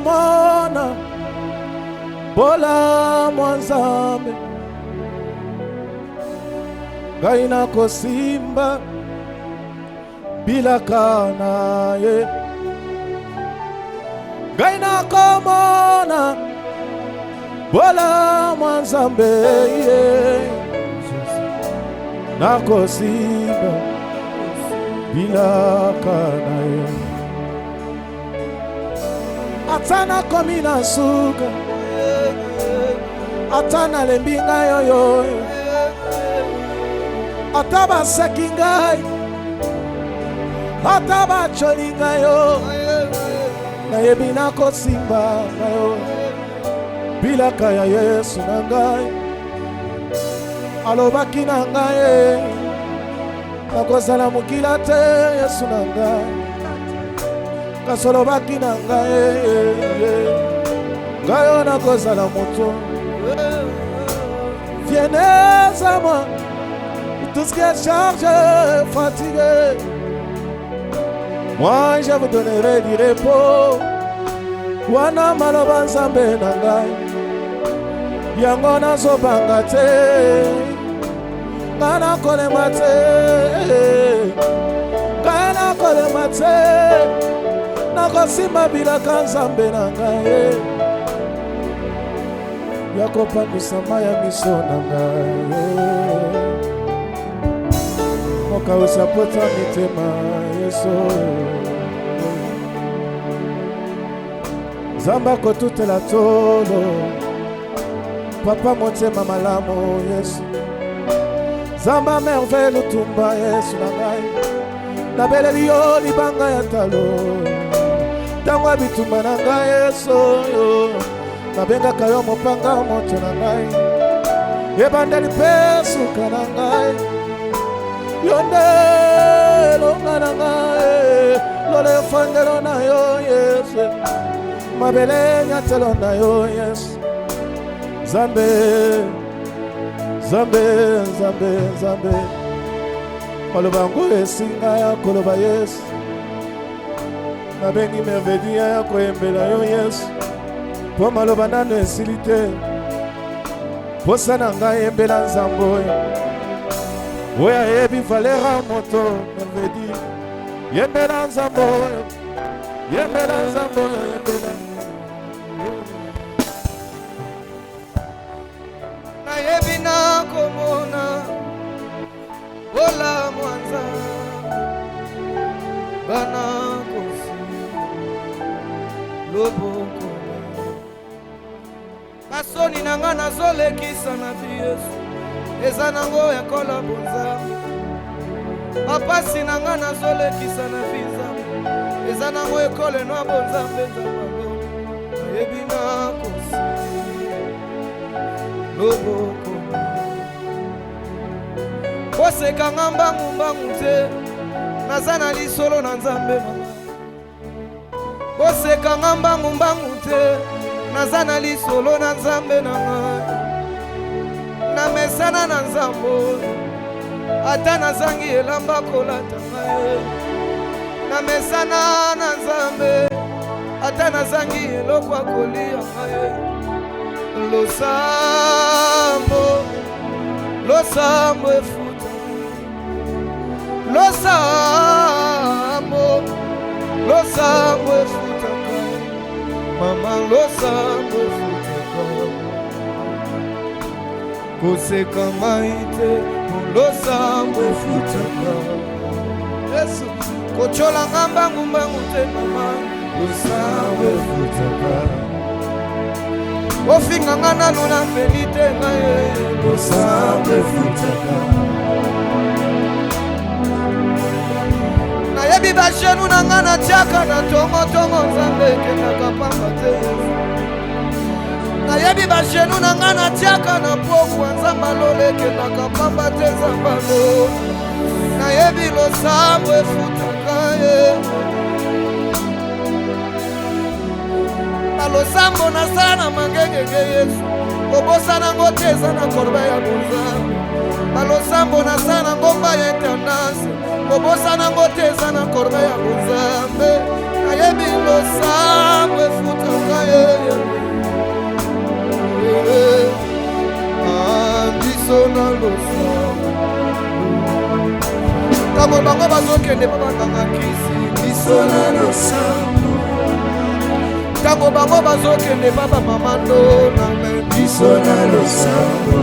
komona bola mwanzambe gaina kosimba bila kana ye gaina komona bola mwanzambe ye na kosimba bila kana ye atana komina suka atana lembinga yoyo ataba sekingai ataba cholinga yo na yebina kosimba yo bila kaya Yesu nangai alobaki nangai nakozala mukila te Yesu nangai kasolobaki nangai ngayo nakozala moto. Viens à moi, tout ce qui est chargé, fatigué. Moi je vous donnerai du repos. Wana maloba nzambe na ngai yango nazobanga te ngana kolema te ngana kolema te nakosimba bilaka nzambe na ngai yakopangwisa ya miso na ngai mokausa pota mitema Yesu Zamba kotutela tolo papa motema malamu Yesu Zamba merveille tumba Yesu na ngai na beleli yo libanga ya talo tangwa bitumba na ngai Yesu nabenga kayo mopanga moto na ngai ebandeli pesuka na ngai yonde longa na ngai lole fangelo na yo Yesu mabele nyatelo na yo Yesu Zambe Zambe Zambe Zambe kolobango esinga ya koloba Yesu nabengi mervedia ya koyembela yo Yesu po maloba nano esili te posa na ngai yembela nzambo oyo ayebi valera moto mervedi yembela nzambo yembela nzambo yembela nayebi na komona bola mwanza bana kosi loboko basoni na nga nazolekisa na Yesu eza nango yakola bonzambe bapasi na nga nazolekisa na Nzambe eza nango ekole na bonzambe nzambe nayebi na kosi loboko koseka nga mbangu te naza na lisolo na Nzambe nanga koseka nga mbangu te naza na lisolo na Nzambe nanga na mesana na Nzambo ata nazangi elamba kolata ngai na mesana na Nzambe ata nazangi eloko akolia ngai losambo efuta losambo efuta mama losambo efuta koseka maite losambo efuta Yesu kochola mbangu te mama losambo efuta ofinga nga nano na felite ngaye losambo efuta nayebi bashenu na nga na tiaka na tongotongo Nzambe ekendaka pamba te nayebi bashenu na nga na tiaka na pokwa Nzambe alole ekendaka pamba te Nzambe nayebi losambo efutaka ye losambo nasala na mangengenge Yesu obosana ngo te eza na korba ya bonzambe balosambo nasala na ngomba ya internase obosana ngo te eza na korba ya bonzambe nayebi losambo efutaka ye biso na losambo ntango bango bazokende babandanga kisi biso na losambo ntango bango bazokende baba mamando na me biso na losambo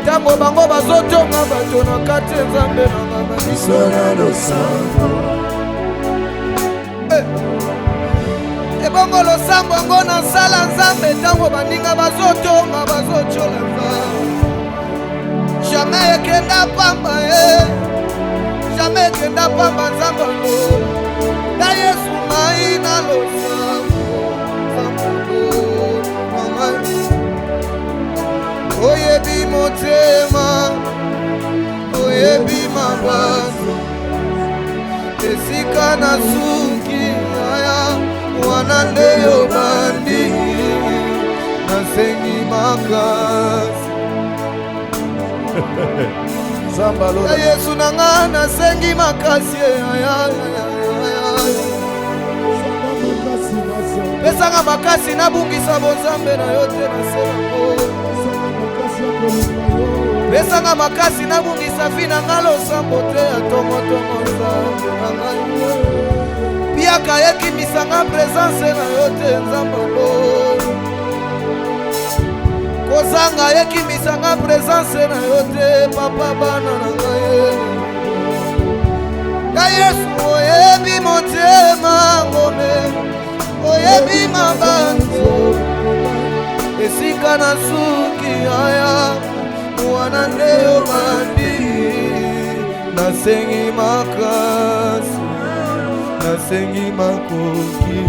ntango bango bazotonga bato na kati nzambe na nganga biso na losambo ebongo losambo yango na nsala nzambe ntango baninga bazotonga bazocola nzambe jamais ekenda pamba jamais ekenda pamba nzambe yango na yesu mai na losambo oyebi motema oyebi mabazo esika na suki aya wana nde yo bandi nasengi makasi na yesu na nga nasengi makasi pesanga makasi nabungisa bonzambe na yo te naselango pesanga makasi nabungisa fina nga losambo te ya tomotomo nzambe na ngai piaka yekimisanga presence na yo te nzambango kozanga yekimisanga presence na yo te papa bana na ngai na yesu oyebi motema ngome oyebi mabanzo esika na suki aya wana nde yo bandi nasengi makasi nasengi makoki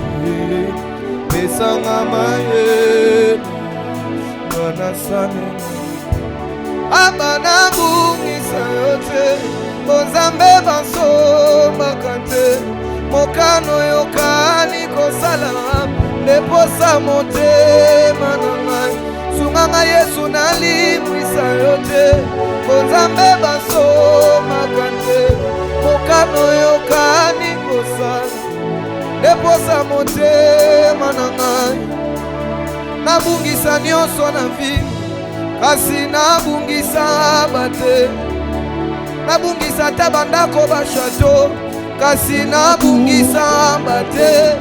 pesanga maye banasane abana bungisa yo te bonzambe basombaka te mokano yokani kosala ndeposa motema na ngai sunganga yesu nalimwisa yo te bonzambe basomaka te mokano yokani kosala ndeposa motema na ngai nabungisa nyonso na vi kasi nabungisa bate nabungisa ta bandako bashato kasi nabungisa bate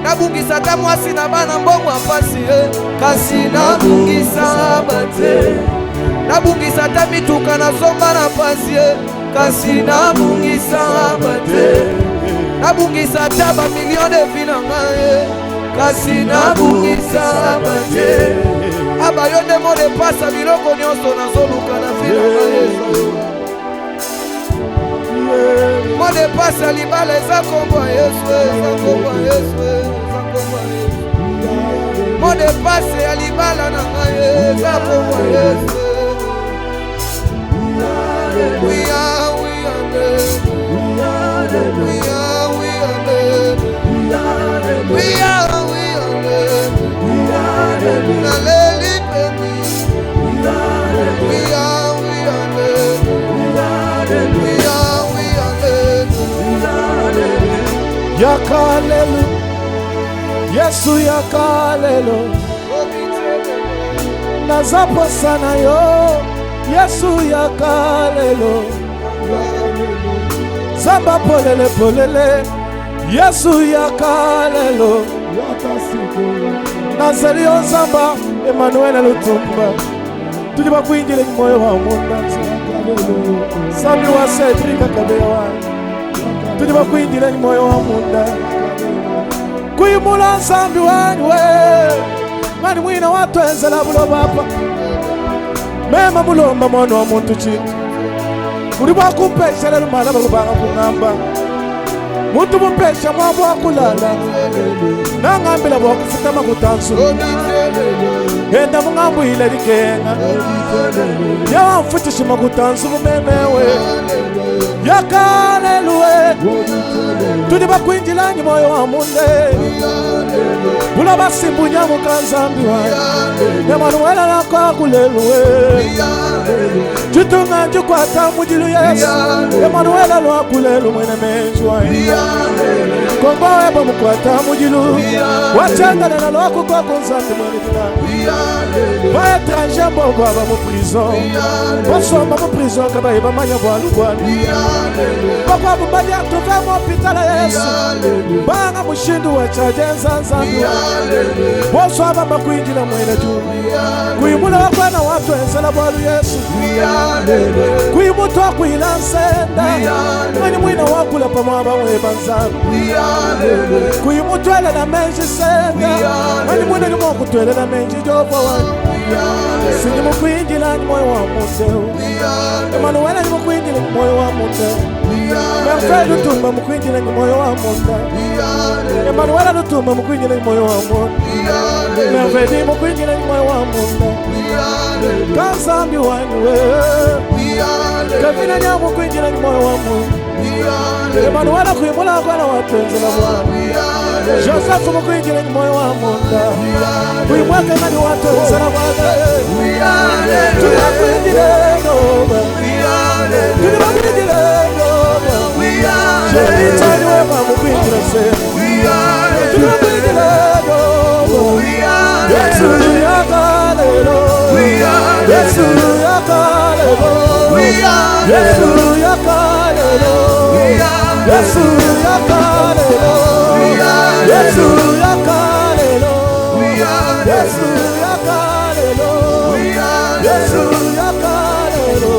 nabungisa ta mwasi na bana mbongo apasi kasi nabungisa bate nabungisa ta mituka na zomba na pasi kasi nabungisa bate nabungisa ta ba million de vie na ngai kasi nabungisa bate abayo nde mo de pasa biloko nyonso nazoluka na vie na ngai mo de pasa libala eza kombo ya yesu eza kombo ya yesu eza kombo ya yesu mo de pasa ya libala na ngai eza kombo ya yesu we are yakalelo yesu yakalelo nazaposa na yo yesu yakalelo zamba polele polele yesu yakalelo nazali yo zamba Emmanuel Lutumba tuli bakwinjile moyo wa munda sami wa Cedric Kabewa tuli bakwinjile moyo wa munda kuyimula nsambi wanywe mani mwina watu enzela bulo bapa mema mulomba mwana wa muntu chintu kuli bakumpesha lumala bakubanga kungamba muntu mumpesha mwabo wakulala nangambila bwakufuta makutansu enda mungambu ile likenga yawamfutisha makutansu mumemewe Yakalelwe Tudi bakwinjilani moyo wa munde Bula basimbunya mukanzambi wa Emanuela nako kulelwe Jutunga njukwata mujilu Yesu Emanuela lwa kulelu mwene menjwa Kongo ebo mukwata mujilu Wachanga na lwaku kwa konzambi mwene jina Ba étranger mbo baba mu prison Bosomba mu prison kaba eba manya bwalu bwalu Bakwa bubali atuka mu hospitala Yesu Banga mushindu wa chajenza nzambi Bosomba bakwinjila mwene juu Kuimula wakwana watu ensala bwalu Yesu Kuimutu wa kuila nsenda Mwenye mwina wakula pa mwaba mweba nzambi Kuimutu wele na menji senda Mwenye mwina ni mwoku tuwele na menji jopo wani Sini mukwinjila ni moyo wa muteo Emanuela ni mukwinjila ni moyo wa muteo Memfred utumba mukwinjila ni moyo wa muteo Emanuela utumba mukwinjila ni moyo wa muteo Memfred mukwinjila ni moyo wa muteo Kanzambi waniwe Kavina nyamu mukwinjila ni moyo wa muteo Emanuela kuimula kwa na watenzi na mwana Joseph mukwinjila ni moyo wa muteo Kuimwaka ngani watenzi na mwana Tunakwinjila noma Tunakwinjila noma Jelitani wema mukwinjila sema Tunakwinjila noma Yesu yakalelo Yesu yakalelo Yesu yakalelo Yesu yakalelo Yesu yakalelo Yesu yakalelo Yesu yakalelo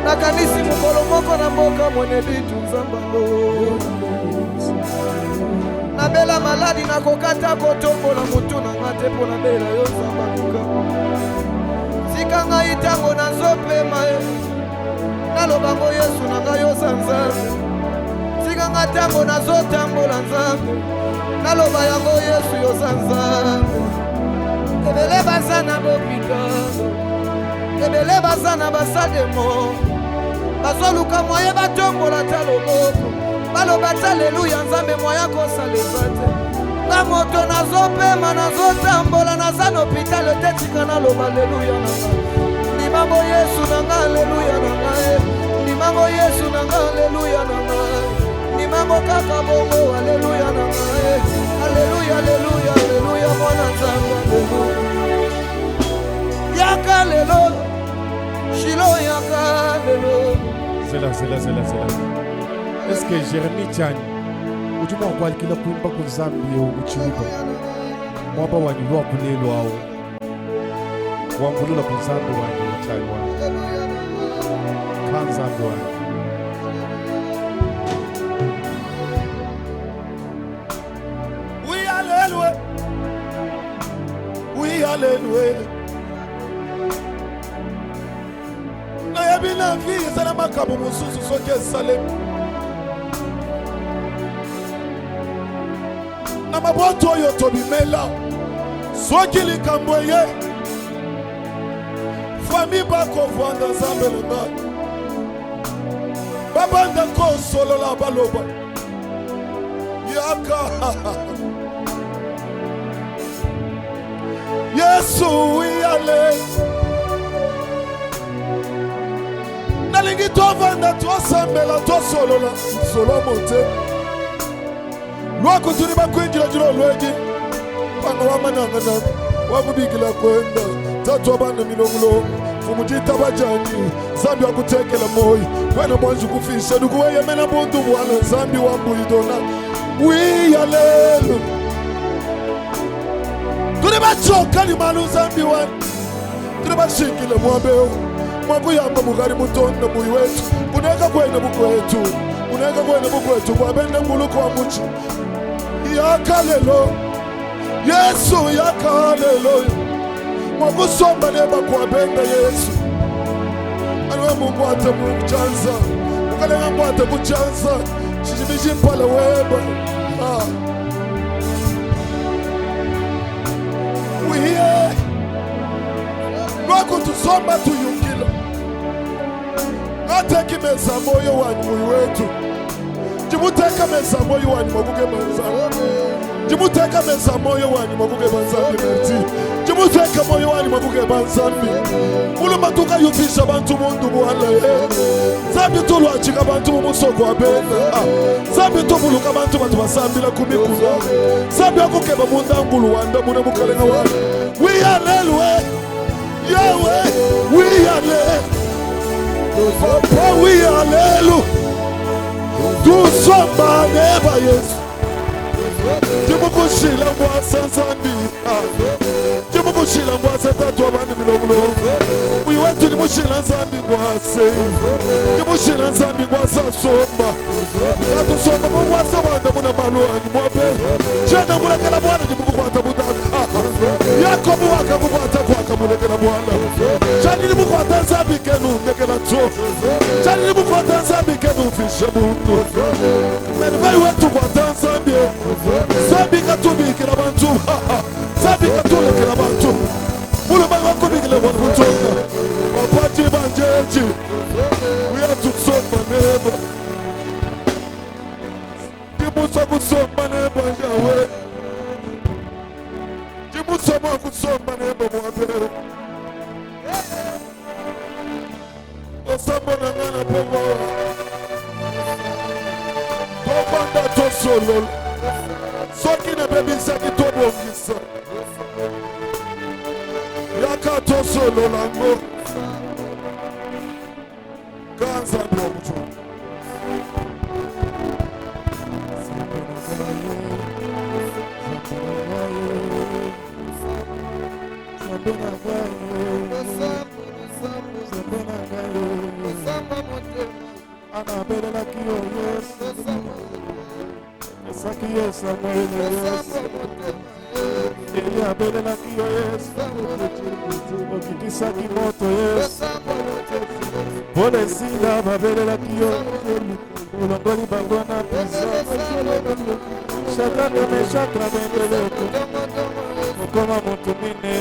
Na kanisi mukolomoko na mboka mwene bitu nzambalo Na bela maladi na kokata kotombo na mutu na ngatepo na bela yo nzambaluka Sika nga itango na zope mae Nalobango Yesu na nga yo zanzambe Sika nga tango na zotambo na nzambe Naloba yango Yesu yo zanzambe Ebele bazana bopitano Ebele bazana basademo Bazoluka mwaye batombola taloboko Baloba aleluya nzambe mwaya kosalevate Na moto nazopema nazotambola nazana hôpital tetika naloba aleluya nanga Ndimango Yesu nanga aleluya nanga Ndimango Yesu nanga aleluya nanga Ndimango kaka bongo aleluya nanga Aleluya aleluya aleluya mwana nzambe aleluya Yaka lelo Shilo yaka lelo C'est là Est-ce que Jérémie Tchani ujuma kwa kila kuimba kuzambi yo muchiruba mwaba wanyulwa kulelo ao wangulula kuzambi wanyu Tchani wanyu kanzambi wanyu Oui hallelujah na yabina vie sana makabu mususu soke salem na maboto yo tobimela soki likambo ye fami bako vanda zambelenga babanda ko solola baloba yaka Yesu yale nalingi tovanda tosambela tosolola solo mote lwako tuni bakwinjira jiro lweji panga wamananga na wakubikila kwenda tatu abana milongulo fumutita bajani zambi wakutekela moyi wena mwanji kufisha dukuweye mena bundu bwana zambi wambuyidona wiyalelo tuni bachoka ni malu zambi wani tuni bashikile mwabeo mwakuyamba mugari mutonda muyi wetu uneka kwene bukwetu uneka kwene bukwetu kwabende muluko wa muchi yakalelo Yesu yakalelo mwakusomba neba kwabende Yesu anwe Mungu ate muchanza ukalenga mwate kuchanza shishimishi mpale weba uhiye lwako tusomba tuyungila atekimeza moyo wanyu moyo wetu jimuteka meza moyo wanyu mabuge banza jimuteka meza moyo wanyu mabuge banza merci jimuteka moyo wanyu mabuge banza muluma tukayumvisha abantu mundu muhala zambi tulwachika abantu mumusoko wabena zambi tubuluka abantu batu basambila kumikula zambi akukeba mundangulu wanda mune mukalenga wana wiyalelwe yawe wiyale papa wiyalelu tusomba neba yesu jimukushila mwasa zambi jimukushila mwasa tatu abandi milomulo wiwetu nimushila zambi mwase nimushila zambi mwasa somba katusomba mwasa wanda muna maluani mwabe jana mulekela mwana jimukukwata mudaka yakobu wakamukwata kwaka mulekela mwana jani nimukwata zambi kenu nekela tso jani nimukwata zambi kenu fishe mundu menivai wetu kwata zambi zambi katubikila bantu zambi katulekela bantu mulumai wakubikile wakutonga wapati banjeji uyatusomba nebo jimusa kusomba nebo yawe jimusoma kusomba nebo mwabere osambo nangana pogo tobanda tosolo soki na bebisaki tobongisa yaka tosolo lango kanzambi omutu anabelela kiyo yesu esaki yesu amwele yesu eli abelela kiyo yesu okitisaki moto yesu polesila babelela kiyo ulongoli bango na pisa shatane meshakra bendeleko okoma moto mine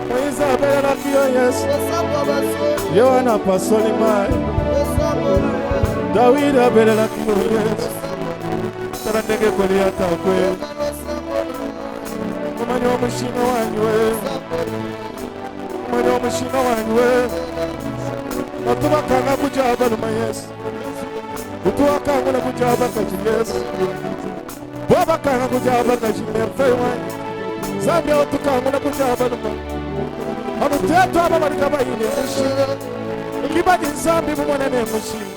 Moïse abelela kiyo yesu Yohana pasoli mai Dawidi abelela kiyo yesu tala ndenge Goliata kwe umanya omushino wanyu we umanya omushino wanyu we batubakanga kujaba luma yesu utuwakanga kujaba kaji yesu bwabakanga kujaba kaji merfei wanyu zambi otukanga kujaba luma amutetu aba barika bayine mushina ikibadi nzambi mumwanene mushina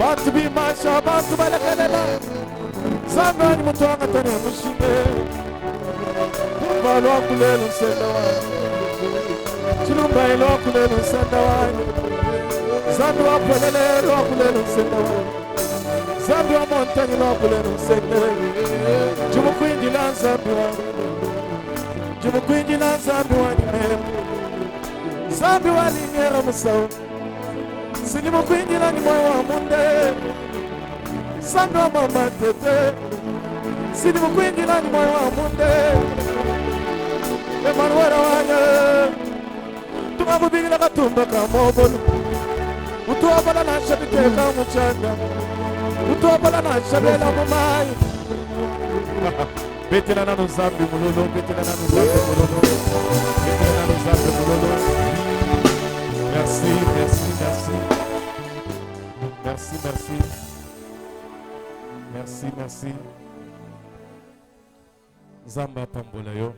bantu bimasha bantu balekelela zambi wanyu mutwanga tane mushine balo akulelo nsenda wanyu chilumba ilo akulelo nsenda wanyu zambi wapelele lo akulelo nsenda wanyu zambi wa montagne lo akulelo nsenda jumukwinjila nzambi wanyu jumukwinjila nzambi wanyu zambi walinyera musawo silimukwinjila ni moyo wa munde zambi wa mama tete silimukwinjila ni moyo wa munde emanuela wanya tumakubikila katumba kamobolo utuwapala nashabiteka muchanda utuwapala nashabela mumayi betela nanu zambi mulolo betela nanu zambi mulolo betela nanu zambi mulolo. Merci, merci, merci. Merci, merci. Merci, merci. Nzamba pambola yo.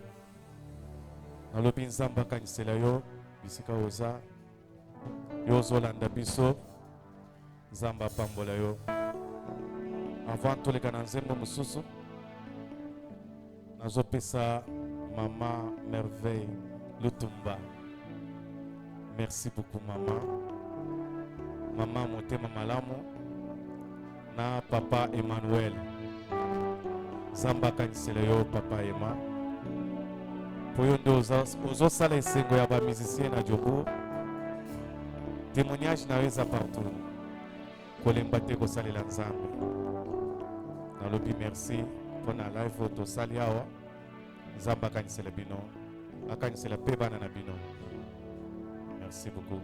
Nalobi nzamba kanisela yo. Bisika oza. Yo zolanda biso. Nzamba pambola yo. Avant toleka na nzembo mususu. Nazopesa Maman Merveille Lutumba. Merci beaucoup maman. Maman Motema Malamu. Na papa Emmanuel. Zamba kanisela yo papa Emma. Poyondo ozo sala esengo ya ba musicien na Diogo. Témoignage naweza partout. Kolemba te kosalela Nzambe. Nalobi merci pour na live auto sali awa. Zamba kanisela bino. Akanisela pe bana na bino. Merci beaucoup.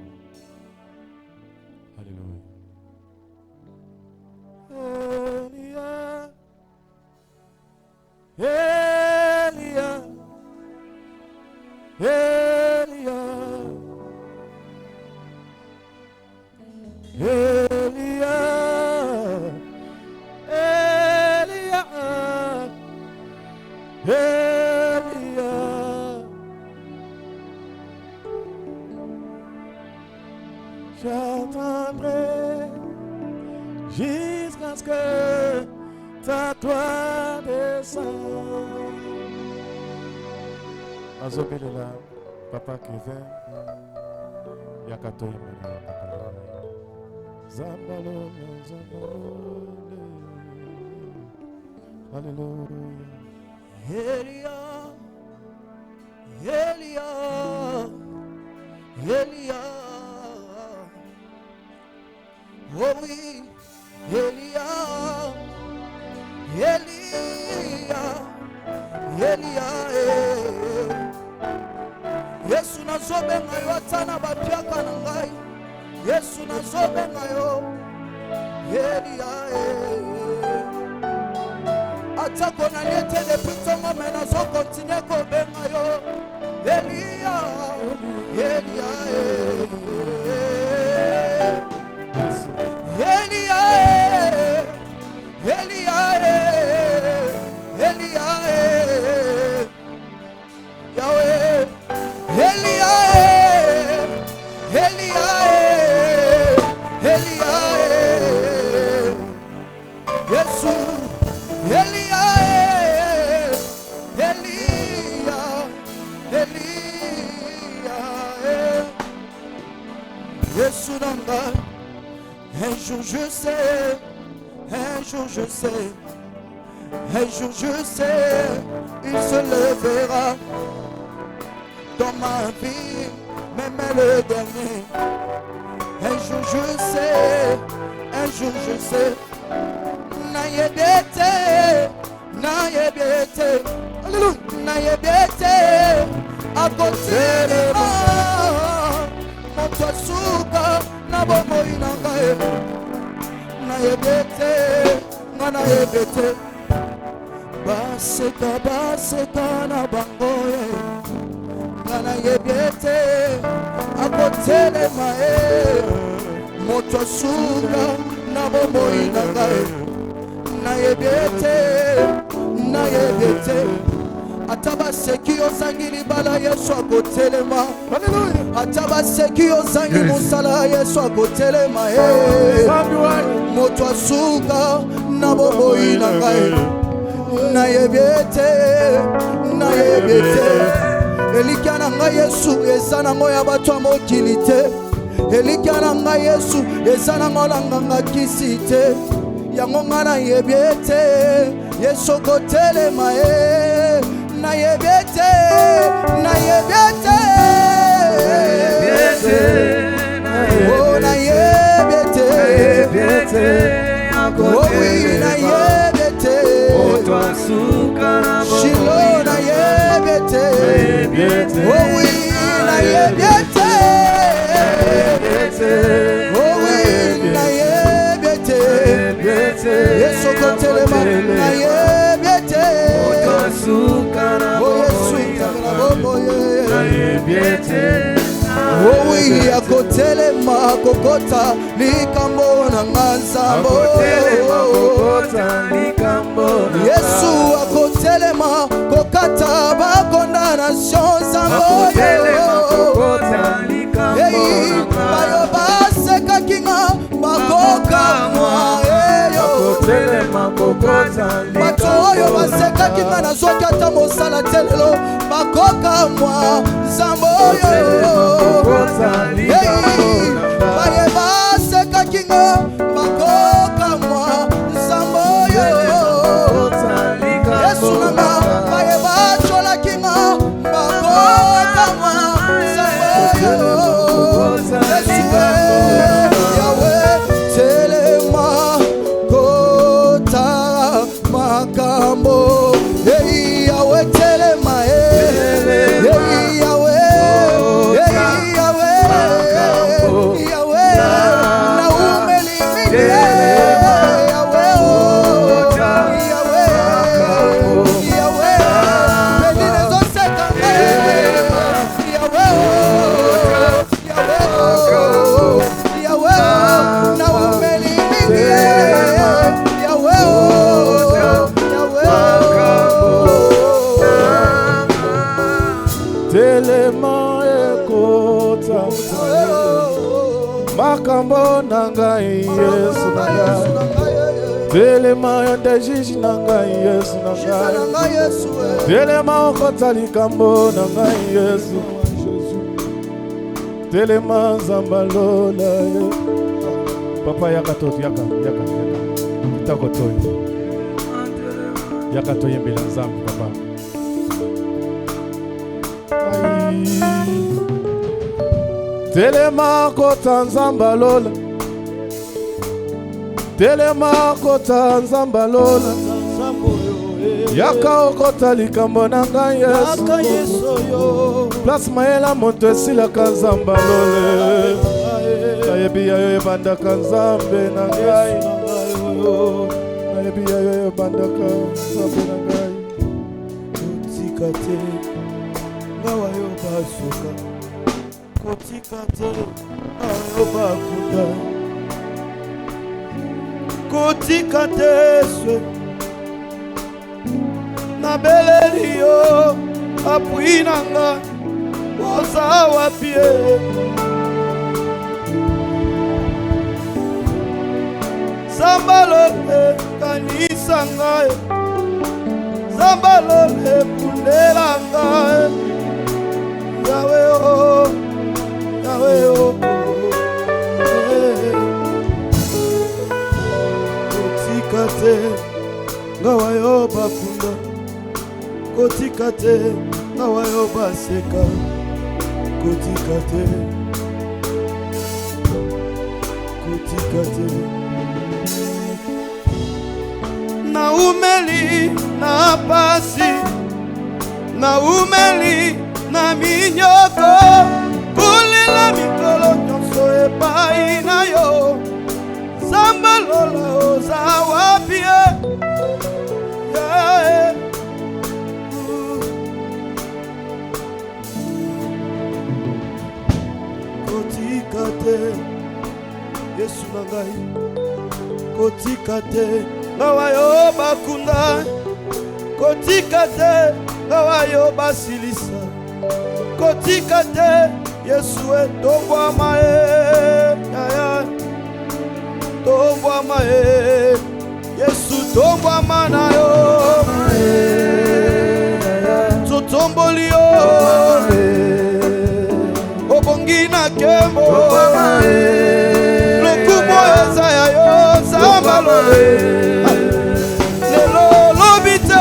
J'attendrai jusqu'à ce que ta gloire descende. Azobelela, Papa Kevin, Yakato Emmanuel, Papa Zambalo, Hallelujah. Elia, Elia, Elia. Oh oui, Elia, Elia, Elia. Yesu nazobenga yo atana bapiaka na ngai. Yesu nazobenga yo Elia. Atako na liete depuis ton moment nazo continue kobenga yo Elia, Elia. Elia, Elia, Elia, Yahweh, Elia, Elia, Elia, Jesus, Elia, Elia, Elia, Jesus nanga. Un jour je sais, un jour je sais, un jour je sais, il se lèvera dans ma vie, même le dernier. Un jour je sais, un jour je sais, naïebete, naïebete, alléluia, naïebete, à côté de moi, mon toit souka. Nabomo inangae na yebete ngana yebete baseka na bangoye ngana yebete akotele mae moto suga nabomo inangae na yebete ataba sekio sangili bala Yesu akotelema. Hallelujah. Ataba sekio sangi musala Yesu akotelema. Moto asuka na bobo inangae na yebete elikana nga Yesu ezana ngoya batu amokilite elikana nga Yesu ezana ngolanga nga kisite yango ngana yebete Yesu akotelema. Naïebete, naïebete, oh naïebete, oh oui naïebete, Shilo naïebete, oh oui naïebete, oh oui naïebete, Yesu kotelema naïebete. Oh oui, akotelema kokota likambo na nganzambo. Yesu akotelema kokata bakonda na shonzambo. Hey, bayo baseka kinga bakoka mwa. Bato oyo baseka kinga na zoki ata mosala telelo bakoka mwa zambo oyo. Baye baseka kinga bakoka mwa zambo oyo. Yesu nanga baye bachola kinga bakoka mwa zambo oyo. Yesu Yahweh telema makambo, hey Yahweh telema, hey Yahweh, hey Yahweh, Yahweh, na likambo na ngai Yesu na ngai telema yonde jiji na ngai Yesu na ngai telema okota likambo na ngai Yesu telema zambalola papa yakatoto yaka itakotoyo yakatoye mbele nzambe papa telema kota nzambalola telema kota nzambalola yaka okota likambo na ngai Yesu place mayela moto esilaka nzambalole nayebi yayo ebandaka nzambe na ngai nayebi yayo ebandaka nzambe na ngai kotika te ngawa yo basuka kotika te ngawa yo bakunda kotika te swe na beleli yo apui nanga oza wapie Zambalole kanisa ngai Zambalole pundela ngai Yawe o Yawe o kotika te ngawa yo bakunda kotika te ngawa yo baseka kotika te na umeli na pasi na umeli na minyoko kulela mikolo nyonso epai na yo Zambalola oza wapie kotika te Yesu na ngai kotika te ngawa yo bakunda kotika te ngawa yo basilisa kotika te Yesu tongwama yaya tongwama Yesu tongwama na yo totomboli yo obongi na kembo lokumo eza ya yo Zambalole lelo lobite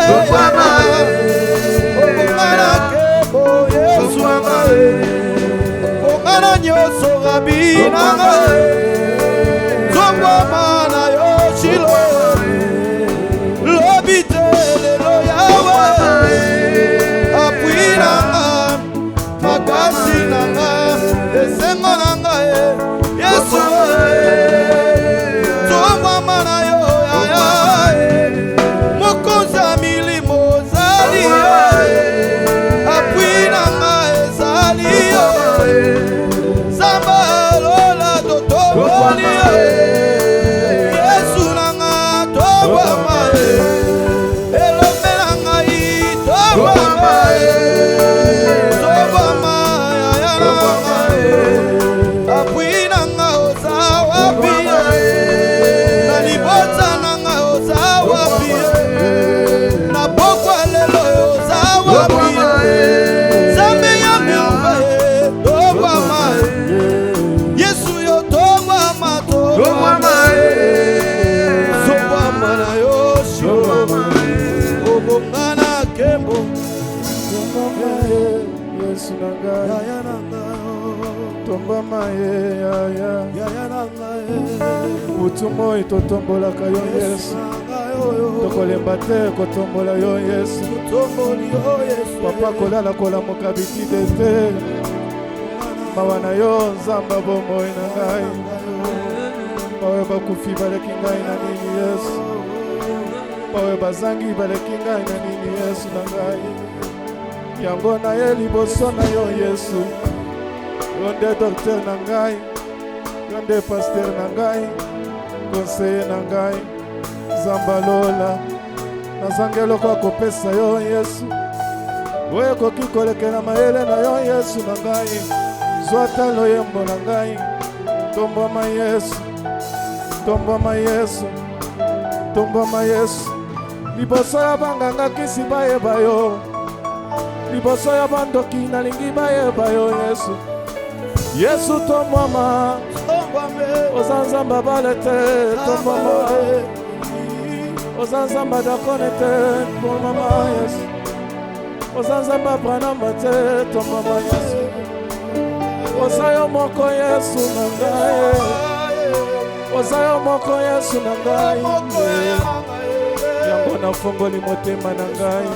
obongana kembo Yesu obongana nyoso rabinanga zongwama na yo Shilo lobite lelo yawe apui nanga makasi nanga esengo nanga Yesu zongwama na yo mokonza milimo zali apui nanga ezali Zambalola totoboli Yesu nanga tobwama elombe nanga tobwama tobwama apui nanga oza wapi na libota nanga oza wapi na bokwa lelo oza wapi Zambe ya miumba tobwama Yesu yo tobwama tobwama tobwama na yo Shilo obongana kembo Yesu na ngai yaya na ngai tombama yaya na ngai mutu moi totombolaka yo Yesu tokolemba te kotombola yo Yesu papa kolala kolamuka bitide te mawa na yo nzamba bomoi na ngai bawe bakufi baleki ngai na nini Yesu bawe bazangi baleki ngai na nini Yesu na ngai yango na ye liboso na yo Yesu yo nde docteur na ngai yo nde pasteur na ngai conseiller na ngai Zambalola nazangi eloko ya kopesa yo Yesu oyo ekoki kolekela mayele na yo Yesu na ngai zwa talo yembo na ngai Tombama Yesu, tombama Yesu, tombama Yesu. Liboso ya banganga kisi bayeba yo, liboso ya bandoki nalingi bayeba yo Yesu. Yesu tombama, ozanzamba balete, tombama. Ozanzamba dakonete, tombama Yesu. Ozanzamba pranamba te, tombama Yesu. Ozayo moko Yesu nangaye, ozayo moko Yesu nangaye. Yango na fongoli motema nangaye,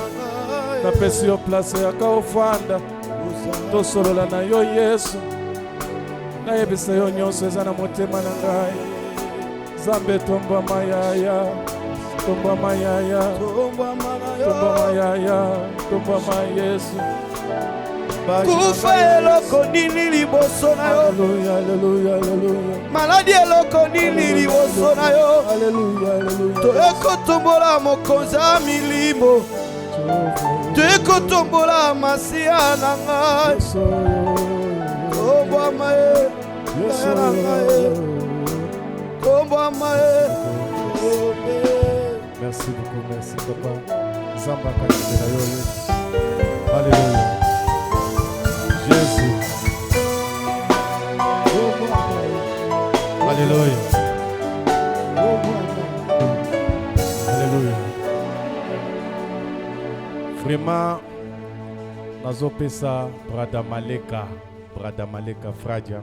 na pesi yo place ya kaofanda. Tosolola na yo Yesu, na yebisa yo nyonso eza na motema nangaye. Zambe tomba mayaya, tomba mayaya, tomba mayaya, tomba ma Yesu. Kufa eloko nini liboso na yo. Hallelujah, hallelujah, hallelujah. Maladi eloko nini liboso na yo. Hallelujah, hallelujah. Toeko tombola mokonza milimo. Toeko tombola masia na ngai. Kombo mae, na ngai. Kombo mae. Merci beaucoup, merci papa. Zamba kanisa yo Yesu. Hallelujah. Jésus. Alléluia. Alléluia. Vraiment, nazopesa brada Maleka Fradia.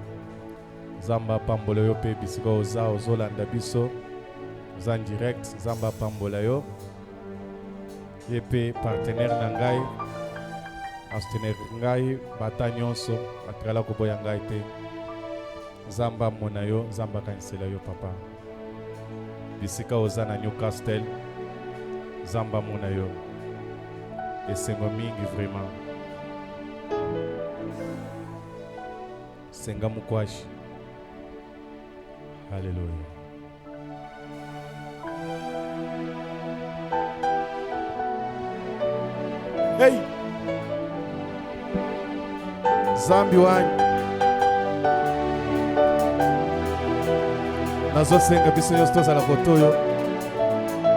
Zamba pambola yo pe bisika ozolanda biso. Zan direct, Zamba pambola yo. Yepe partenaire nangai. Astener ngai bata nyonso atrala koboya ngai te. Zamba mona yo, Zamba kanisela yo papa. Bisika oza na Newcastle, Zamba mona yo. Esengo mingi vraiment. Senga mukwashi. Hallelujah. Hey! Zambi wanyu nazo senga biso nyonso tozala kotoyo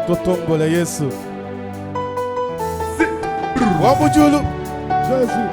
totombola Yesu wabujulu Jésus.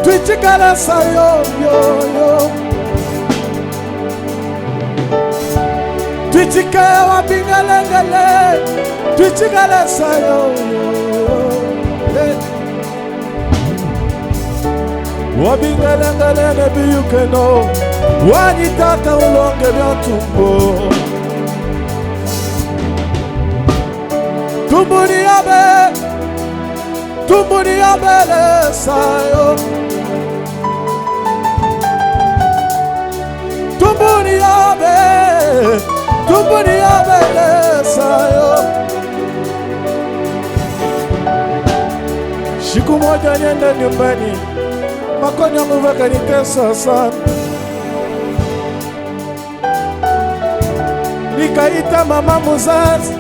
Twichikalasa yo yo yo. Twichika wabingalengele. Twichikalasa yo yo. Wabingalengele nebiyukeno. Wanitaka ulonge byatumbo. Tumbuni yabe. Tumbuni yabele sayo. Tumbuni yabele sayo. Siku moja niende nyumbani, makonya yangu yakanitesa sana. Nikaita mama muzazi,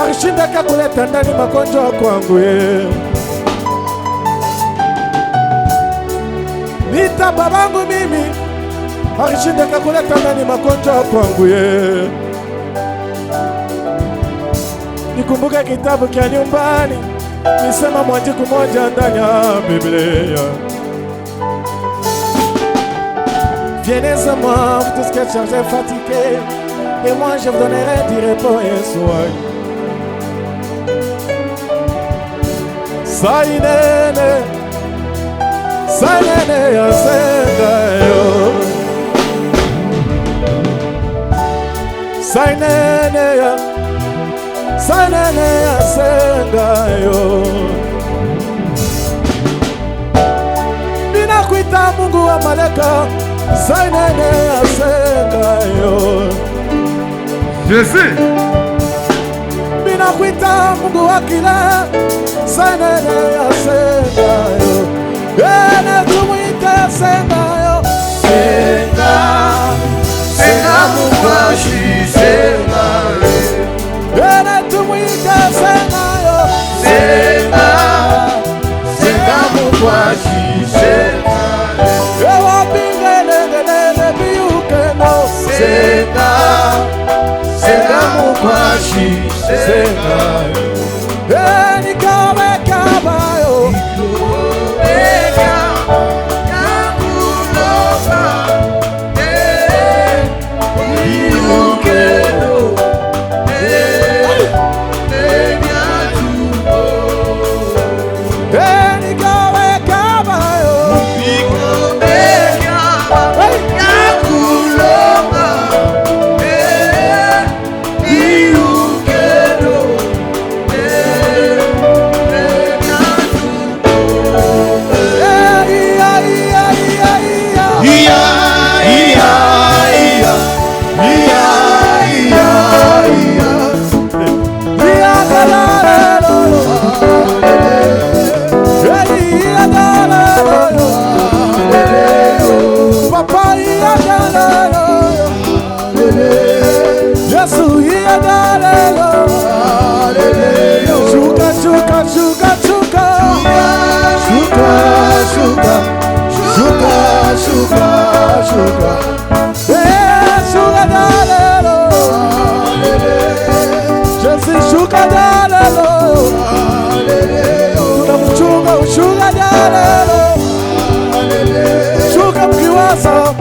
alishindaka kuleta ndani magonjwa kwangu ye. Nita babangu mimi, alishindaka kuleta ndani magonjwa kwangu ye. Nikumbuka kitabu kia nyumbani, nisema mwandiku moja ndani ya Biblia. Venez à moi, vous tous qui êtes chargés, fatigués, et moi je vous donnerai du repos et soin. Sainene, sainene ya sengayo. Sainene ya sanene yasengayo. Ninakuita Mungu wa malaika, sanene yasengayo. Jésus. Ninakuita Mungu wa kila, sanene yasengayo. Ene tumuita yasengayo. Senga, senga mukwashi, senga. Ene tumuita yasengayo. Senga, senga mukwashi, senga. Ewa bingelele biyukeno. Senga, senga mukwashi, senga. Eni kabe kabayo. Shuka mkiwasa,